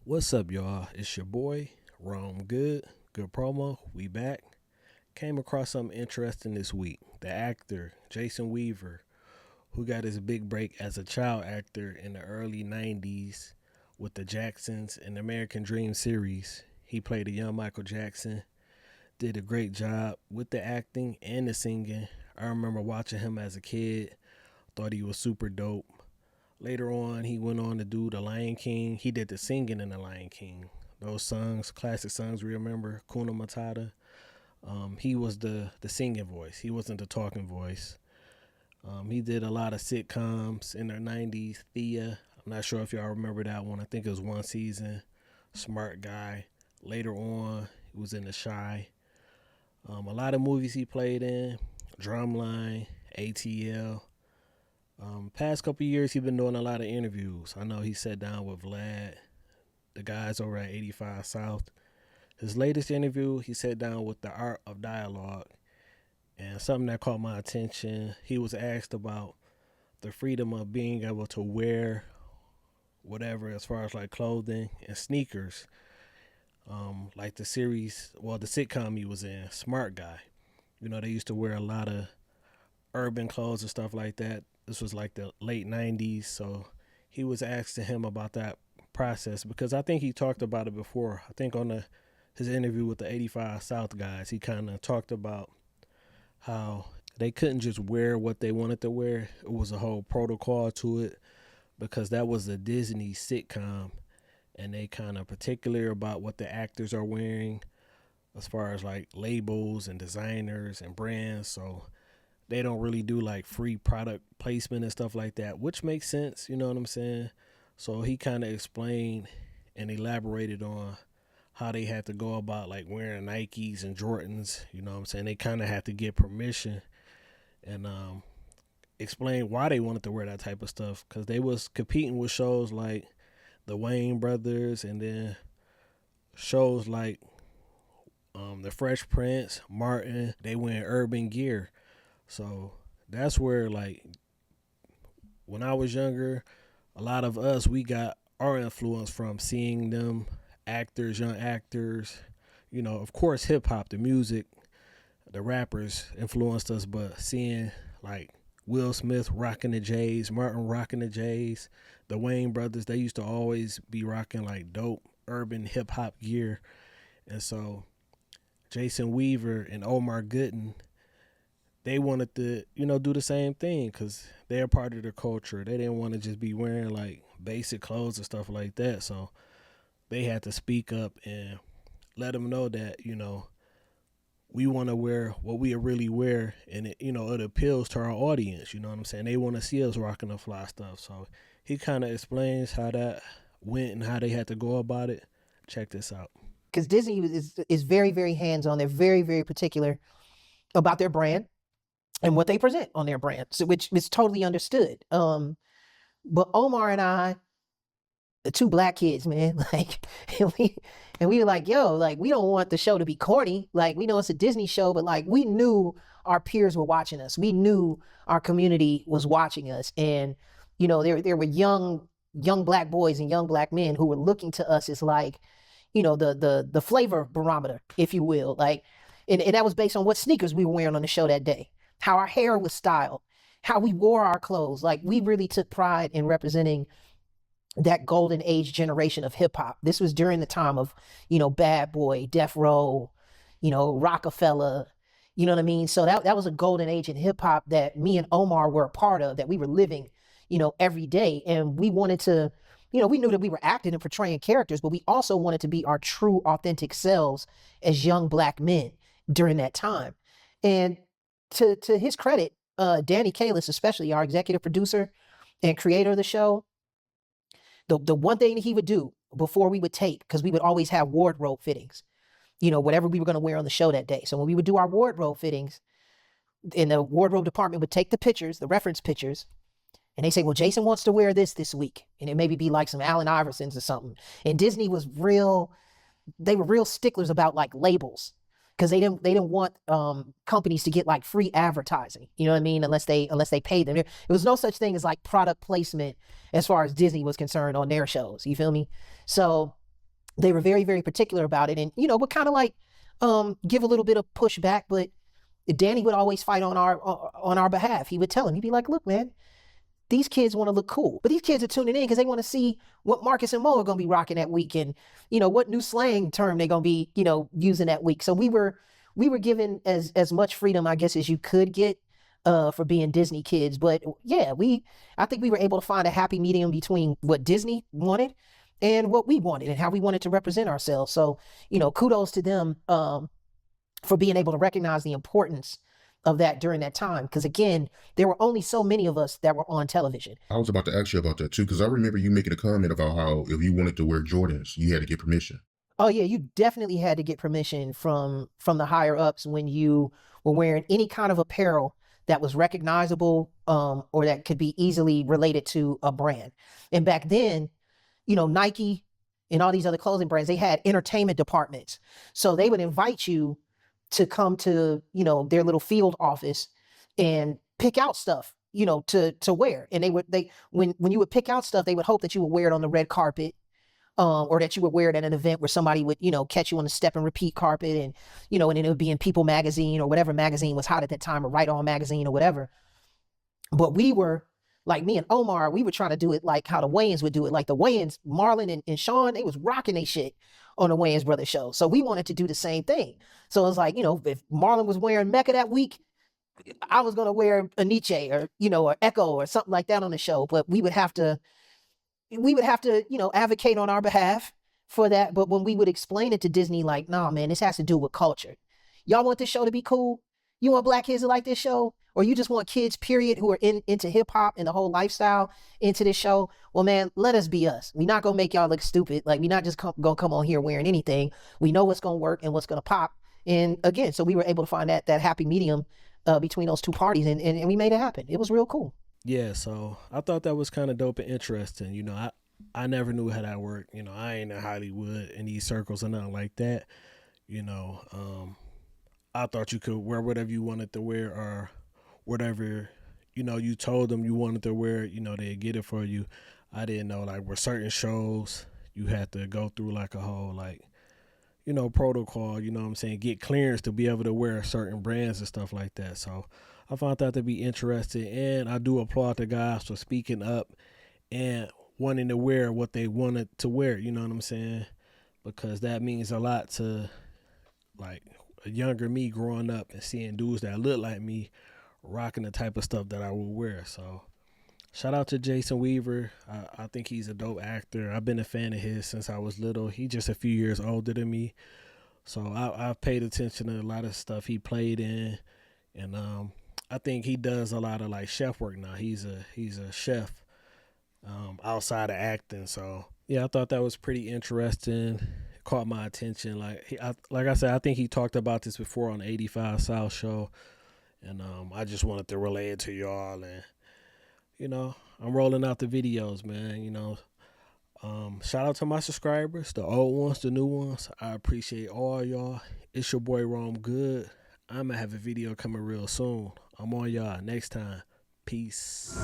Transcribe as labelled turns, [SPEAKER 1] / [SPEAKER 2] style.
[SPEAKER 1] What's up, y'all? It's your boy, Rome Good Promo. We back. Came across something interesting this week. The actor, Jason Weaver, who got his big break as a child actor in the early 90s with the Jacksons and the American Dream series. He played a young Michael Jackson, did a great job with the acting and the singing. I remember watching him as a kid, thought he was super dope. Later on, he went on to do The Lion King. He did the singing in The Lion King. Those songs, classic songs we remember, Kuna Matata. He was the singing voice. He wasn't the talking voice. He did a lot of sitcoms in the 90s. Thea, I'm not sure if y'all remember that one. I think it was one season. Smart guy. Later on, he was in The Shy. A lot of movies he played in. Drumline, ATL. Past couple years, he's been doing a lot of interviews. I know he sat down with Vlad, the guys over at 85 South. His latest interview, he sat down with the Art of Dialogue. And something that caught my attention, he was asked about the freedom of being able to wear whatever as far as like clothing and sneakers. Like the series, the sitcom he was in, Smart Guy. You know, they used to wear a lot of urban clothes and stuff like that. This was like the late 90s, so he was asking him about that process because I think he talked about it before. I think on his interview with the 85 South guys, he kind of talked about how they couldn't just wear what they wanted to wear. It was a whole protocol to it because that was a Disney sitcom, and they kind of particular about what the actors are wearing as far as like labels and designers and brands. So they don't really do like free product placement and stuff like that, which makes sense. You know what I'm saying? So he kind of explained and elaborated on how they had to go about like wearing Nikes and Jordans. You know what I'm saying? They kind of had to get permission and explain why they wanted to wear that type of stuff because they was competing with shows like the Wayne Brothers and then shows like the Fresh Prince, Martin. They wear urban gear. So that's where, like, when I was younger, a lot of us, we got our influence from seeing them actors, young actors. You know, of course, hip hop, the music, the rappers influenced us, but seeing like Will Smith rocking the J's, Martin rocking the J's, the Wayne brothers, they used to always be rocking like dope urban hip hop gear. And so Jason Weaver and Omar Gooding, they wanted to, do the same thing because they're part of the culture. They didn't want to just be wearing like basic clothes and stuff like that. So they had to speak up and let them know that, we want to wear what we really wear and it appeals to our audience. You know what I'm saying? They want to see us rocking the fly stuff. So he kind of explains how that went and how they had to go about it. Check this out.
[SPEAKER 2] Because Disney is very, very hands-on. They're very, very particular about their brand and what they present on their brand, so which is totally understood. But Omar and I, the two black kids, man, like, and we were like, yo, like, we don't want the show to be corny. Like, we know it's a Disney show, but like, we knew our peers were watching us. We knew our community was watching us. And, there were young black boys and young black men who were looking to us as like, the flavor barometer, if you will. Like, and that was based on what sneakers we were wearing on the show that day, how our hair was styled, how we wore our clothes. Like, we really took pride in representing that golden age generation of hip hop. This was during the time of, Bad Boy, Death Row, Rockefeller, you know what I mean? So that was a golden age in hip hop that me and Omar were a part of, that we were living, every day. And we wanted to, we knew that we were acting and portraying characters, but we also wanted to be our true, authentic selves as young black men during that time. And to his credit, Danny Kalis, especially our executive producer and creator of the show, the one thing that he would do before we would tape, because we would always have wardrobe fittings, whatever we were going to wear on the show that day. So when we would do our wardrobe fittings, in the wardrobe department would take the pictures, the reference pictures, and they say, well, Jason wants to wear this week. And it maybe be like some Allen Iversons or something. And Disney they were real sticklers about like labels, because they didn't want companies to get like free advertising, you know what I mean, unless they paid them. There was no such thing as like product placement as far as Disney was concerned on their shows. You feel me? So they were very, very particular about it, and would kind of like give a little bit of pushback, but Danny would always fight on our behalf. He would tell him, he'd be like, "Look, man, these kids want to look cool, but these kids are tuning in because they want to see what Marcus and Mo are going to be rocking that week, and what new slang term they're going to be using that week." So we were given as much freedom, I guess, as you could get for being Disney kids. But yeah, I think we were able to find a happy medium between what Disney wanted and what we wanted and how we wanted to represent ourselves. So kudos to them for being able to recognize the importance of that during that time. Because again, there were only so many of us that were on television.
[SPEAKER 3] I was about to ask you about that too, because I remember you making a comment about how if you wanted to wear Jordans, you had to get permission.
[SPEAKER 2] Oh yeah, you definitely had to get permission from the higher ups when you were wearing any kind of apparel that was recognizable, or that could be easily related to a brand. And back then, Nike and all these other clothing brands, they had entertainment departments. So they would invite you to come to, their little field office and pick out stuff, to wear. And when you would pick out stuff, they would hope that you would wear it on the red carpet, or that you would wear it at an event where somebody would, catch you on the step and repeat carpet, and, and then it would be in People magazine or whatever magazine was hot at that time, or Right On magazine or whatever. But we were, like me and Omar, we were trying to do it like how the Wayans would do it. Like the Wayans, Marlon and Sean, they was rocking their shit on the Wayans Brothers show. So we wanted to do the same thing. So it was like, if Marlon was wearing Mecca that week, I was going to wear a Nietzsche or, or Echo or something like that on the show. But we would have to, advocate on our behalf for that. But when we would explain it to Disney, like, nah, man, this has to do with culture. Y'all want this show to be cool? You want black kids to like this show? Or you just want kids, period, who are into hip hop and the whole lifestyle into this show? Well, man, let us be us. We're not going to make y'all look stupid. Like, we're not just going to come on here wearing anything. We know what's going to work and what's going to pop. And again, so we were able to find that happy medium between those two parties, and we made it happen. It was real cool.
[SPEAKER 1] Yeah, so I thought that was kind of dope and interesting. I never knew how that worked. I ain't in Hollywood in these circles or nothing like that. You know, I thought you could wear whatever you wanted to wear, or whatever, you told them you wanted to wear, they'd get it for you. I didn't know, like, where certain shows you had to go through like a whole, like, protocol, what I'm saying, get clearance to be able to wear certain brands and stuff like that. So I found that to be interesting, and I do applaud the guys for speaking up and wanting to wear what they wanted to wear, you know what I'm saying? Because that means a lot to, like, a younger me growing up and seeing dudes that look like me rocking the type of stuff that I would wear. So shout out to Jason Weaver. I think he's a dope actor. I've been a fan of his since I was little. He's just a few years older than me. So I've paid attention to a lot of stuff he played in. And I think he does a lot of, like, chef work now. He's a chef outside of acting. So yeah, I thought that was pretty interesting. Caught my attention. Like I said, I think he talked about this before on the 85 South show. And I just wanted to relay it to y'all. And, I'm rolling out the videos, man. Shout out to my subscribers, the old ones, the new ones. I appreciate all y'all. It's your boy Rome Good. I'm going to have a video coming real soon. I'm on y'all next time. Peace.